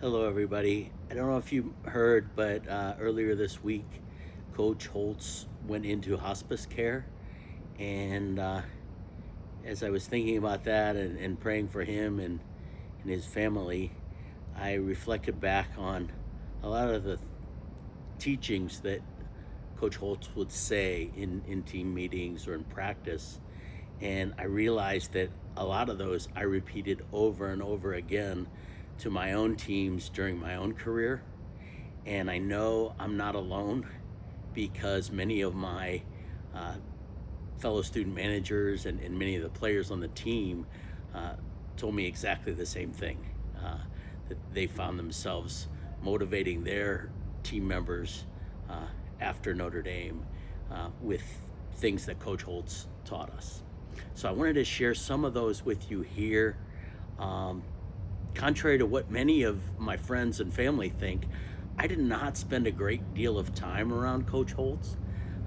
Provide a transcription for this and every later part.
Hello, everybody. I don't know if you heard, but earlier this week, Coach Holtz went into hospice care. And as I was thinking about that and praying for him and his family, I reflected back on a lot of the teachings that Coach Holtz would say in team meetings or in practice. And I realized that a lot of those I repeated over and over again to my own teams during my own career. And I know I'm not alone because many of my uh, fellow student managers and many of the players on the team uh, told me exactly the same thing. That they found themselves motivating their team members uh, after Notre Dame with things that Coach Holtz taught us. So I wanted to share some of those with you here. Um, Contrary to what many of my friends and family think, I did not spend a great deal of time around Coach Holtz.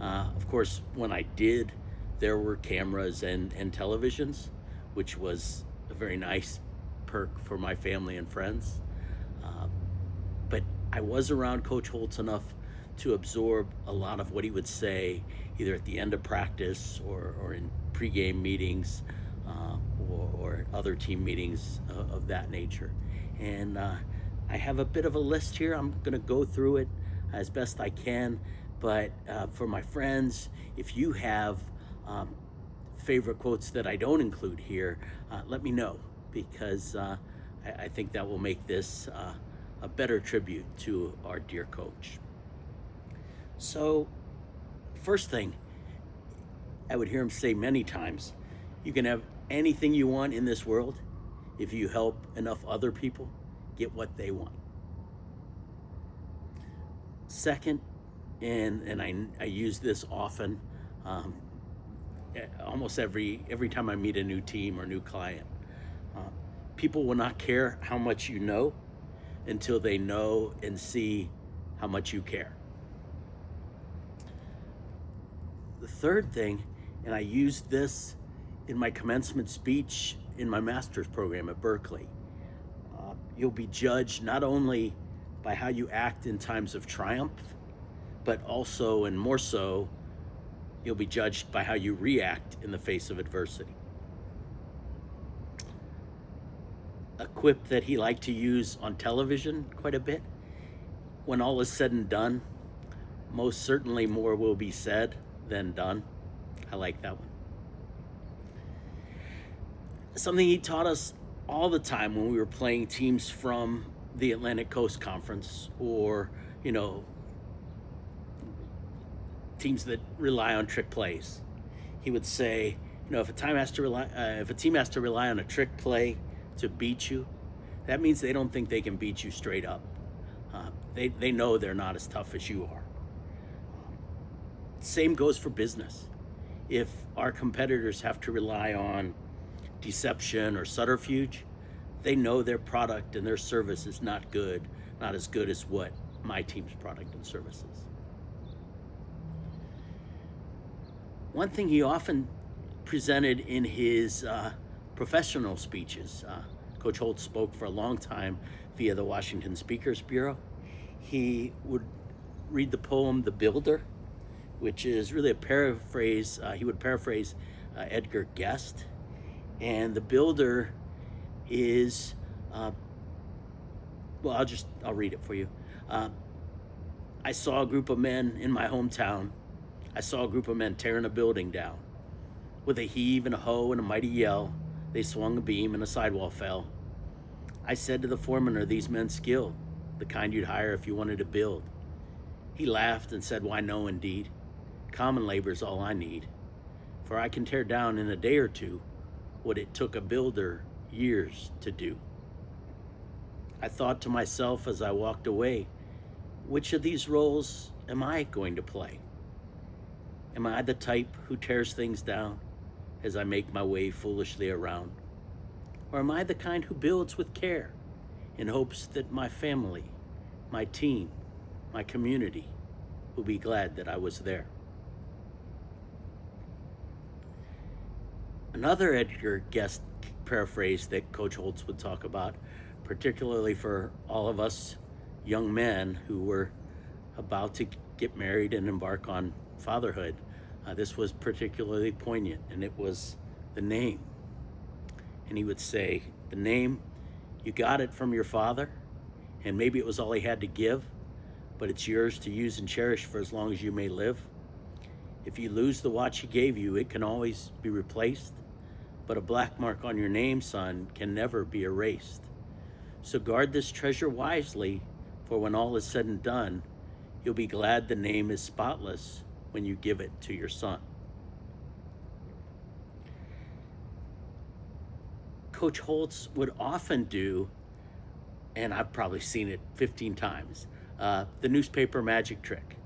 Of course, when I did, there were cameras and televisions, which was a very nice perk for my family and friends. Uh, but I was around Coach Holtz enough to absorb a lot of what he would say, either at the end of practice or in pregame meetings or other team meetings of that nature. And I have a bit of a list here. I'm going to go through it as best I can. But for my friends, if you have favorite quotes that I don't include here, let me know because I think that will make this a better tribute to our dear coach. So, first thing, I would hear him say many times, you can have anything you want in this world if you help enough other people get what they want. Second, and I use this often, um, almost every time I meet a new team or new client. Uh, People will not care how much you know until they know and see how much you care. The third thing, and I used this in my commencement speech in my master's program at Berkeley, you'll be judged not only by how you act in times of triumph, but also and more so, you'll be judged by how you react in the face of adversity. A quip that he liked to use on television quite a bit: when all is said and done, most certainly more will be said than done. I like that one. Something he taught us all the time when we were playing teams from the Atlantic Coast Conference, or teams that rely on trick plays. He would say, if a team has to rely on a trick play to beat you, that means they don't think they can beat you straight up. They know they're not as tough as you are. Same goes for business. If our competitors have to rely on deception or subterfuge, they know their product and their service is not as good as what my team's product and service is. One thing he often presented in his professional speeches, Coach Holtz spoke for a long time via the Washington Speakers Bureau. He would read the poem "The Builder," which is really a paraphrase. He would paraphrase Edgar Guest. And the builder is, I'll read it for you. I saw a group of men in my hometown. I saw a group of men tearing a building down. With a heave and a hoe and a mighty yell, they swung a beam and a sidewall fell. I said to the foreman, "Are these men skilled? The kind you'd hire if you wanted to build?" He laughed and said, "Why, no, indeed. Common labor's all I need. For I can tear down in a day or two what it took a builder years to do." I thought to myself as I walked away, which of these roles am I going to play? Am I the type who tears things down as I make my way foolishly around? Or am I the kind who builds with care in hopes that my family, my team, my community will be glad that I was there? Another Edgar Guest paraphrase that Coach Holtz would talk about: particularly for all of us young men who were about to get married and embark on fatherhood. This was particularly poignant, and it was the name. And he would say, the name, you got it from your father, and maybe it was all he had to give, but it's yours to use and cherish for as long as you may live. If you lose the watch he gave you, it can always be replaced, but a black mark on your name, son, can never be erased. So guard this treasure wisely, for when all is said and done, you'll be glad the name is spotless when you give it to your son. Coach Holtz would often do, and I've probably seen it 15 times, the newspaper magic trick.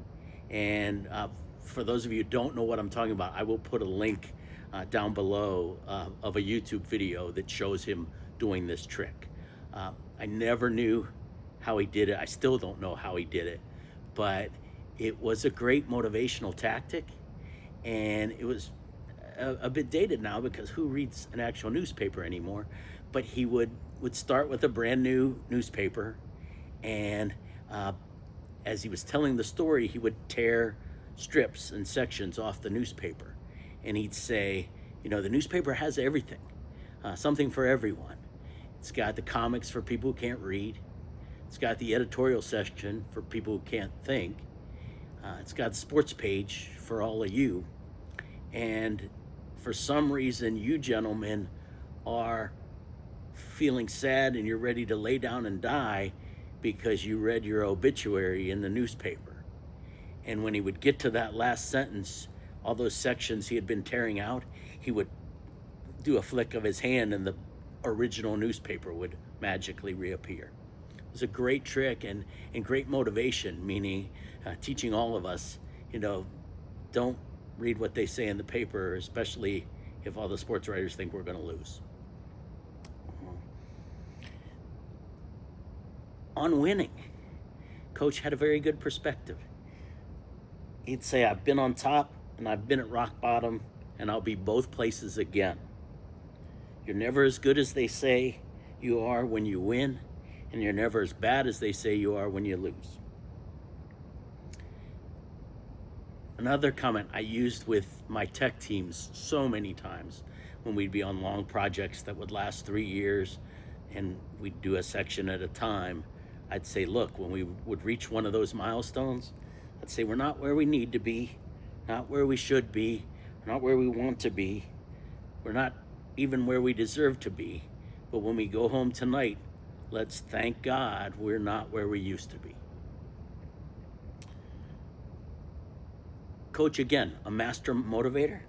And for those of you who don't know what I'm talking about, I will put a link down below of a YouTube video that shows him doing this trick. I never knew how he did it. I still don't know how he did it, but it was a great motivational tactic, and it was a bit dated now because who reads an actual newspaper anymore? But he would start with a brand new newspaper, and as he was telling the story, he would tear strips and sections off the newspaper, and he'd say, the newspaper has everything, something for everyone. It's got the comics for people who can't read. It's got the editorial section for people who can't think. It's got the sports page for all of you. And for some reason, you gentlemen are feeling sad and you're ready to lay down and die because you read your obituary in the newspaper. And when he would get to that last sentence, all those sections he had been tearing out, he would do a flick of his hand and the original newspaper would magically reappear. It was a great trick and great motivation, meaning teaching all of us, don't read what they say in the paper, especially if all the sports writers think we're going to lose. On winning, Coach had a very good perspective. He'd say, I've been on top and I've been at rock bottom, and I'll be both places again. You're never as good as they say you are when you win, and you're never as bad as they say you are when you lose. Another comment I used with my tech teams so many times when we'd be on long projects that would last 3 years and we'd do a section at a time, I'd say, look, when we would reach one of those milestones, I'd say, we're not where we need to be, not where we should be, not where we want to be, we're not even where we deserve to be, but when we go home tonight, let's thank God we're not where we used to be. Coach, again, a master motivator.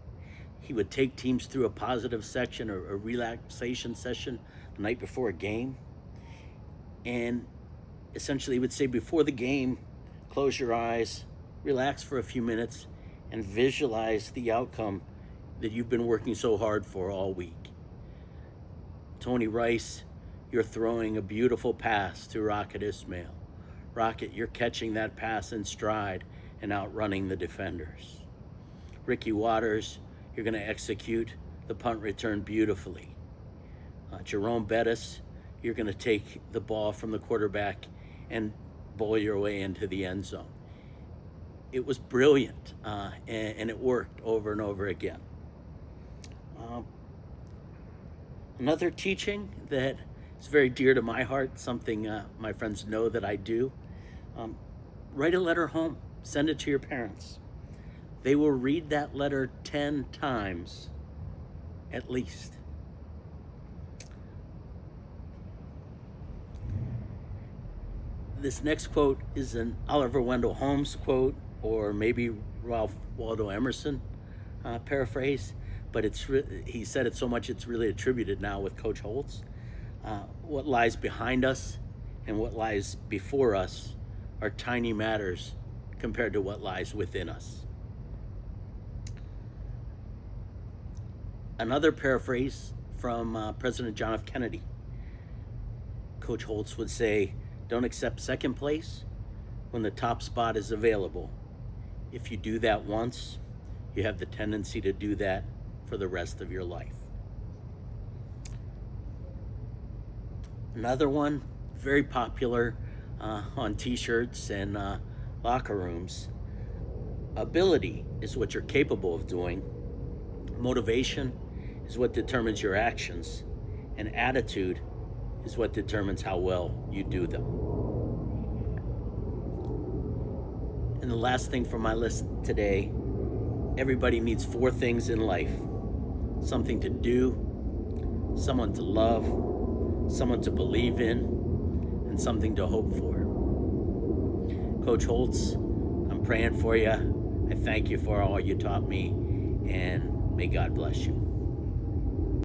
He would take teams through a positive section or a relaxation session the night before a game. And essentially he would say, before the game, close your eyes, relax for a few minutes, and visualize the outcome that you've been working so hard for all week. Tony Rice, you're throwing a beautiful pass to Rocket Ismail. Rocket, you're catching that pass in stride and outrunning the defenders. Ricky Waters, you're going to execute the punt return beautifully. Jerome Bettis, you're going to take the ball from the quarterback and bowl your way into the end zone. It was brilliant, and it worked over and over again. Another teaching that is very dear to my heart, something my friends know that I do, write a letter home. Send it to your parents. They will read that letter 10 times at least. This next quote is an Oliver Wendell Holmes quote, or maybe Ralph Waldo Emerson paraphrase, but he said it so much it's really attributed now with Coach Holtz. What lies behind us and what lies before us are tiny matters compared to what lies within us. Another paraphrase from President John F. Kennedy. Coach Holtz would say, don't accept second place when the top spot is available. If you do that once, you have the tendency to do that for the rest of your life. Another one, very popular on t-shirts and locker rooms. Ability is what you're capable of doing. Motivation is what determines your actions. And attitude is what determines how well you do them. And the last thing from my list today, everybody needs 4 things in life: something to do, someone to love, someone to believe in, and something to hope for. Coach Holtz, I'm praying for you. I thank you for all you taught me, and may God bless you.